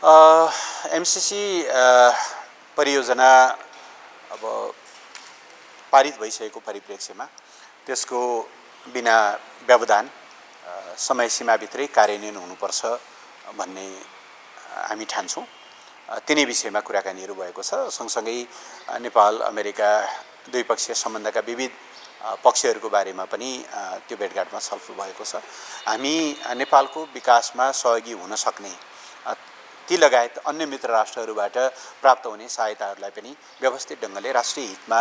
MCC परियोजना अब पारित भइसकेको परिप्रेक्ष्यमा त्यसको बिना व्यवधान समय सीमाभित्रै कार्यान्वयन हुनुपर्छ भन्ने हामी ठान्छौँ। तिनै विषयमा कुराकानीहरू भएको छ। सँगसँगै नेपाल अमेरिका द्विपक्षीय सम्बन्धका विविध पक्षहरूको बारेमा पनि त्यो भेटघाटमा छलफल भएको छ। हामी नेपालको विकासमा सहयोगी हुन सक्ने ती लगायत अन्य मित्र राष्ट्रहरूबाट प्राप्त हुने सहायताहरूलाई पनि व्यवस्थित ढङ्गले राष्ट्रिय हितमा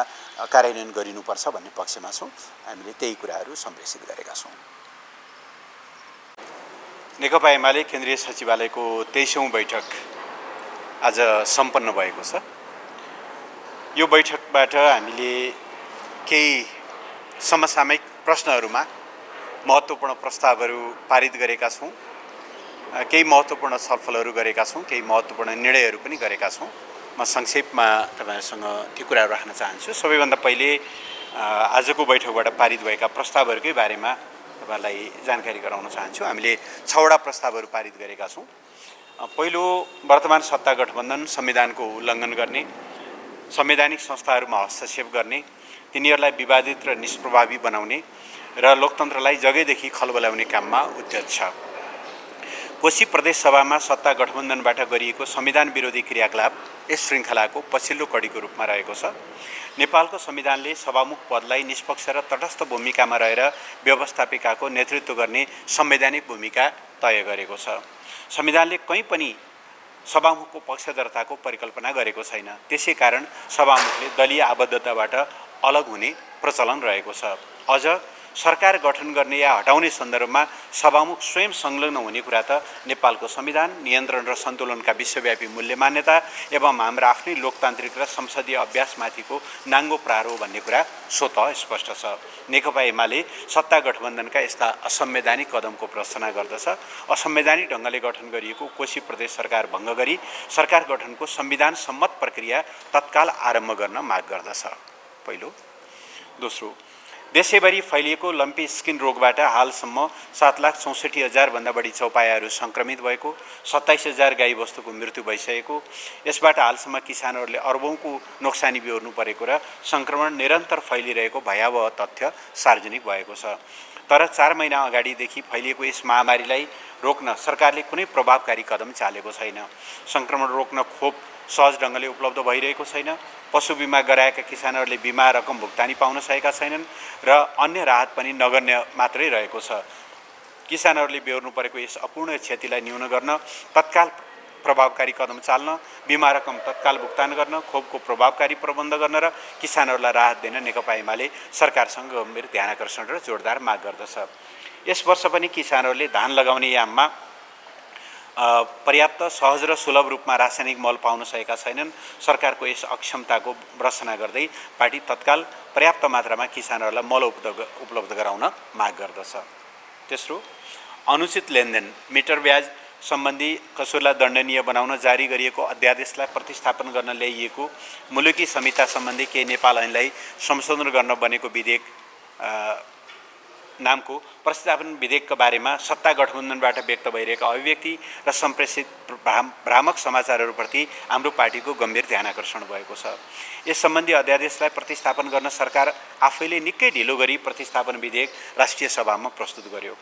कार्यान्वयन गरिनुपर्छ भन्ने पक्षमा छौँ। हामीले त्यही कुराहरू सम्प्रेषित गरेका छौँ। नेकपा एमाले केन्द्रीय सचिवालयको 23औं बैठक आज सम्पन्न भएको छ। यो बैठकबाट हामीले केही समसामयिक प्रश्नहरूमा महत्त्वपूर्ण प्रस्तावहरू पारित गरेका छौँ, केही महत्त्वपूर्ण छलफलहरू गरेका छौँ, केही महत्त्वपूर्ण निर्णयहरू पनि गरेका छौँ। म संक्षेपमा तपाईहरुसँग ती कुराहरू राख्न चाहन्छु। सबैभन्दा पहिले आजको बैठकबाट पारित भएका प्रस्तावहरूकै बारेमा तपाईहरुलाई जानकारी गराउन चाहन्छु। हामीले 6 वटा प्रस्तावहरू पारित गरेका छौँ। पहिलो, वर्तमान सत्ता गठबन्धन संविधानको उल्लङ्घन गर्ने, संवैधानिक संस्थाहरूमा हस्तक्षेप गर्ने, तिनीहरूलाई विवादित र निष्प्रभावी बनाउने र लोकतन्त्रलाई जगैदेखि खलबलाउने काममा उद्यत छ। कोशी प्रदेश सभामा सत्ता गठबन्धनबाट गरिएको संविधान विरोधी क्रियाकलाप यस श्रृङ्खलाको पछिल्लो कडीको रूपमा रहेको छ। नेपालको संविधानले सभामुख पदलाई निष्पक्ष र तटस्थ भूमिकामा रहेर व्यवस्थापिकाको नेतृत्व गर्ने संवैधानिक भूमिका तय गरेको छ। संविधानले कहीँ पनि सभामुखको पक्षधरताको परिकल्पना गरेको छैन। त्यसै कारण सभामुखले दलीय आबद्धताबाट अलग हुने प्रचलन रहेको छ। अझ सरकार गठन गर्ने या हटाउने सन्दर्भमा सभामुख स्वयं संलग्न हुने कुरा त नेपालको संविधान, नियन्त्रण र सन्तुलनका विश्वव्यापी मूल्य मान्यता एवं हाम्रा आफ्नै लोकतान्त्रिक र संसदीय अभ्यासमाथिको नाङ्गो प्रहार हो भन्ने कुरा स्वतः स्पष्ट छ। नेकपा एमाले सत्ता गठबन्धनका यस्ता असंवैधानिक कदमको भर्त्सना गर्दछ। असंवैधानिक ढङ्गले गठन गरिएको कोशी प्रदेश सरकार भङ्ग गरी सरकार गठनको संविधान सम्मत प्रक्रिया तत्काल आरम्भ गर्न माग गर्दछ। पहिलो। दोस्रो, देशैभरि फैलिएको लम्पी स्किन रोगबाट हालसम्म 7,64,000 भन्दा बढी चौपायाहरू संक्रमित भएको, 27,000 गाई वस्तुको मृत्यु भइसकेको, यसबाट हालसम्म किसानहरूले अर्बौंको नोक्सानी बेहोर्नु परेको र संक्रमण निरन्तर फैलिरहेको भयावह तथ्य सार्वजनिक भएको छ। तर 4 महिना अगाडिदेखि फैलिएको यस महामारीलाई रोक्न सरकारले कुनै प्रभावकारी कदम चालेको छैन। संक्रमण रोक्न खोप सहज ढङ्गले उपलब्ध भइरहेको छैन। पशु बिमा गराएका किसानहरूले बिमा रकम भुक्तानी पाउन सकेका छैनन् र अन्य राहत पनि नगण्य मात्रै रहेको छ। किसानहरूले बेहोर्नु परेको यस अपूर्ण क्षतिलाई न्यून गर्न तत्काल प्रभावकारी कदम चाल्न, बिमा रकम तत्काल भुक्तान गर्न, खोपको प्रभावकारी प्रबन्ध गर्न र किसानहरूलाई राहत दिन नेकपा एमाले सरकारसँग गम्भीर ध्यानाकर्षण र जोरदार माग गर्दछ। यस वर्ष पनि किसानहरूले धान लगाउने याममा पर्याप्त सहज र सुलभ रूपमा रासायनिक मल पाउन सकेका छैनन्। सरकारको यस अक्षमताको भर्त्सना गर्दै पार्टी तत्काल पर्याप्त मात्रामा किसानहरूलाई मल उपलब्ध गराउन माग गर्दछ। तेस्रो, अनुचित लेनदेन, मिटर ब्याज सम्बन्धी कसुरलाई दण्डनीय बनाउन जारी गरिएको अध्यादेशलाई प्रतिस्थापन गर्न ल्याइएको मुलुकी संहिता सम्बन्धी केही नेपाल ऐनलाई संशोधन गर्न बनेको विधेयक नामको प्रतिस्थापन विधेयकका बारेमा सत्ता गठबन्धनबाट व्यक्त भइरहेका अभिव्यक्ति र सम्प्रेषित भ्रामक समाचारहरूप्रति हाम्रो पार्टीको गम्भीर ध्यानाकर्षण भएको छ। यस सम्बन्धी अध्यादेशलाई प्रतिस्थापन गर्न सरकार आफैले निकै ढिलो गरी प्रतिस्थापन विधेयक राष्ट्रिय सभामा प्रस्तुत गर्यो।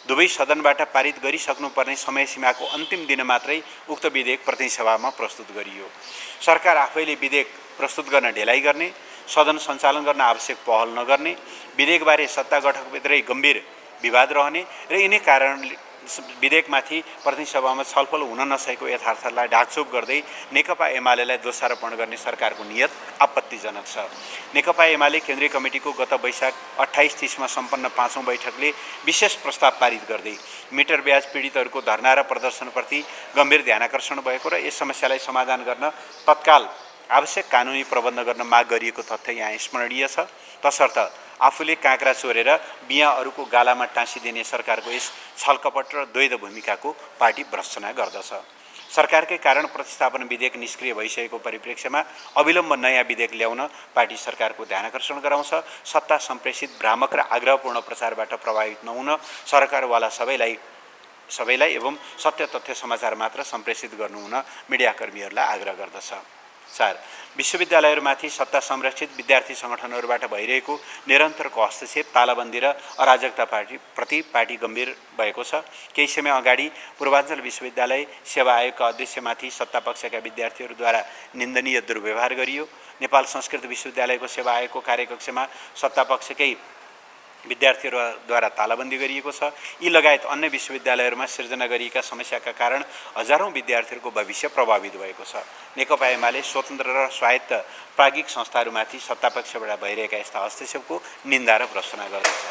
दुवै सदनबाट पारित गरिसक्नुपर्ने समय सीमाको अन्तिम दिन मात्रै उक्त विधेयक प्रतिनिधि सभामा प्रस्तुत गरियो। सरकार आफैले विधेयक प्रस्तुत गर्न ढिलाइ गर्ने, सदन सञ्चालन गर्न आवश्यक पहल नगर्ने, विधेयकबारे सत्ता गठकभित्रै गम्भीर विवाद रहने र यिनै कारण विधेयकमाथि प्रतिनिधि सभामा छलफल हुन नसकेको यथार्थलाई ढाकछोप गर्दै नेकपा एमालेलाई दोषारोपण गर्ने सरकारको नियत आपत्तिजनक छ। नेकपा एमाले केन्द्रीय कमिटिको गत वैशाख 28-30 मा सम्पन्न 5औं बैठकले विशेष प्रस्ताव पारित गर्दै मिटर ब्याज पीडितहरूको धरना र प्रदर्शनप्रति गम्भीर ध्यानाकर्षण भएको र यस समस्यालाई समाधान गर्न तत्काल आवश्यक कानुनी प्रबन्ध गर्न माग गरिएको तथ्य यहाँ स्मरणीय छ। तसर्थ आफूले काँक्रा चोरेर बिहा अरूको गालामा टाँसिदिने सरकारको यस छलकपट र द्वैध भूमिकाको पार्टी भर्त्सना गर्दछ। सरकारकै कारण प्रतिस्थापन विधेयक निष्क्रिय भइसकेको परिप्रेक्ष्यमा अविलम्ब नयाँ विधेयक ल्याउन पार्टी सरकारको ध्यानाकर्षण गराउँछ। सत्ता सम्प्रेषित भ्रामक र आग्रहपूर्ण प्रचारबाट प्रभावित नहुन सरकारवाला सबैलाई सबैलाई एवं सत्य तथ्य समाचार मात्र सम्प्रेषित गर्नु हुन मिडियाकर्मीहरूलाई आग्रह गर्दछ। 4. विश्वविद्यालयहरूमाथि सत्ता संरक्षित विद्यार्थी सङ्गठनहरूबाट भइरहेको निरन्तरको हस्तक्षेप, तालाबन्दी र अराजकता प्रति पार्टी गम्भीर भएको छ। केही समय अगाडि पूर्वाञ्चल विश्वविद्यालय सेवा आयोगका अध्यक्षमाथि सत्तापक्षका विद्यार्थीहरूद्वारा निन्दनीय दुर्व्यवहार गरियो। नेपाल संस्कृत विश्वविद्यालयको सेवा आयोगको कार्यकक्षमा सत्तापक्षकै विद्यार्थीहरूद्वारा तालाबन्दी गरिएको छ। यी लगायत अन्य विश्वविद्यालयहरूमा सिर्जना गरिएका समस्याका कारण हजारौं विद्यार्थीहरूको भविष्य प्रभावित भएको छ। नेकपा एमाले स्वतन्त्र र स्वायत्त प्राज्ञिक संस्थाहरूमाथि सत्तापक्षबाट भइरहेका यस्ता हस्तक्षेपको निन्दा र भर्त्सना गर्दछ।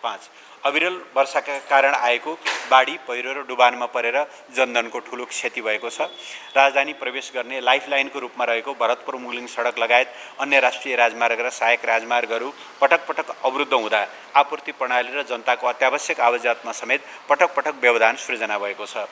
5. अविरल वर्षाका कारण आएको बाढी, पहिरो र डुबानमा परेर जनधनको ठूलो क्षति भएको छ। राजधानी प्रवेश गर्ने लाइफलाइनको रूपमा रहेको भरतपुर मुगलिङ सडक लगायत अन्य राष्ट्रिय राजमार्ग र सहायक राजमार्गहरू पटक पटक अवरुद्ध हुँदा आपूर्ति प्रणाली र जनताको अत्यावश्यक आवाजातमा समेत पटक पटक व्यवधान सृजना भएको छ।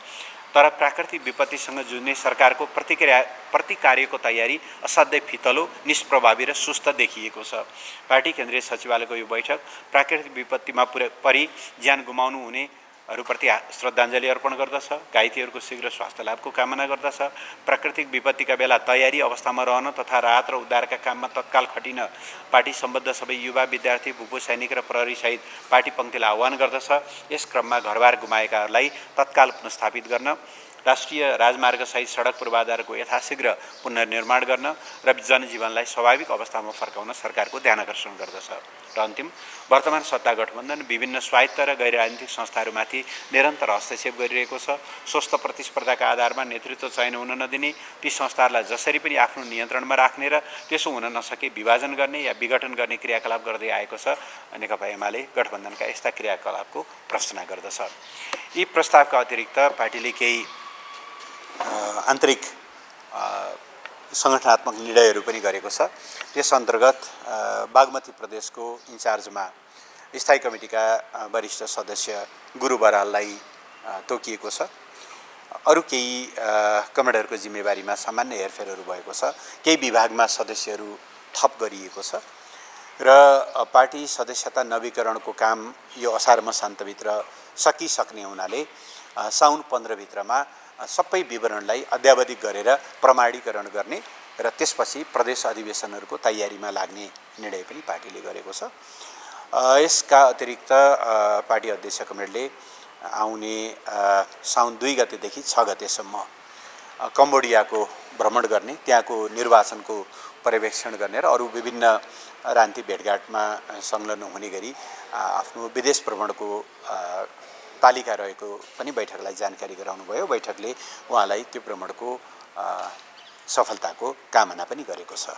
तर प्राकृतिक विपत्तिसँग जुझ्ने सरकारको प्रतिकार्यको तयारी असाध्यै फितलो, निष्प्रभावी र सुस्त देखिएको छ। पार्टी केन्द्रीय सचिवालयको यो बैठक प्राकृतिक विपत्तिमा परि ज्यान गुमाउनु हुनेहरूप्रति श्रद्धाञ्जली अर्पण गर्दछ, घाइतेहरूको शीघ्र स्वास्थ्य लाभको कामना गर्दछ, प्राकृतिक विपत्तिका बेला तयारी अवस्थामा रहन तथा राहत र उद्धारका काममा तत्काल खटिन पार्टी सम्बद्ध सबै युवा, विद्यार्थी, भूपू सैनिक र प्रहरी सहित पार्टी पङ्क्तिलाई आह्वान गर्दछ। यस क्रममा घरबार गुमाएकाहरूलाई तत्काल पुनस्थापित गर्न, राष्ट्रिय राजमार्ग सहित सडक पूर्वाधारको यथाशीघ्र पुनर्निर्माण गर्न र जनजीवनलाई स्वाभाविक अवस्थामा फर्काउन सरकारको ध्यानकर्षण गर्दछ। र अन्तिम, वर्तमान सत्ता गठबन्धन विभिन्न स्वायत्त र गैर राजनीतिक संस्थाहरूमाथि निरन्तर हस्तक्षेप गरिरहेको छ। स्वस्थ प्रतिस्पर्धाका आधारमा नेतृत्व चयन हुन नदिने, ती संस्थाहरूलाई जसरी पनि आफ्नो नियन्त्रणमा राख्ने र त्यसो हुन नसके विभाजन गर्ने या विघटन गर्ने क्रियाकलाप गर्दै आएको छ। नेकपा एमाले गठबन्धनका यस्ता क्रियाकलापको भर्त्सना गर्दछ। यी प्रस्तावका अतिरिक्त पार्टीले केही आन्तरिक सङ्गठनात्मक निर्णयहरू पनि गरेको छ। त्यस अन्तर्गत बागमती प्रदेशको इन्चार्जमा स्थायी कमिटीका वरिष्ठ सदस्य गुरु बराललाई तोकिएको छ। अरू केही कमान्डरको जिम्मेवारीमा सामान्य हेरफेरहरू भएको छ। केही विभागमा सदस्यहरू थप गरिएको छ र पार्टी सदस्यता नवीकरणको काम यो असार मसान्तभित्र सकिसक्ने हुनाले साउन 15 भित्रमा सबै विवरणलाई अद्यावधिक गरेर प्रमाणीकरण गर्ने र त्यसपछि प्रदेश अधिवेशनहरूको तयारीमा लाग्ने निर्णय पनि पार्टीले गरेको छ। यसका अतिरिक्त पार्टी अध्यक्ष कमरेडले आउने साउन 2 गतेदेखि 6 गतेसम्म कम्बोडियाको भ्रमण गर्ने, त्यहाँको निर्वाचनको पर्यवेक्षण गर्ने र अरू विभिन्न राजनीति भेटघाटमा संलग्न हुने गरी आफ्नो विदेश भ्रमणको तालिका रहेको पनि बैठकलाई जानकारी गराउनु भयो। बैठकले उहाँलाई त्यो भ्रमणको सफलताको कामना पनि गरेको छ।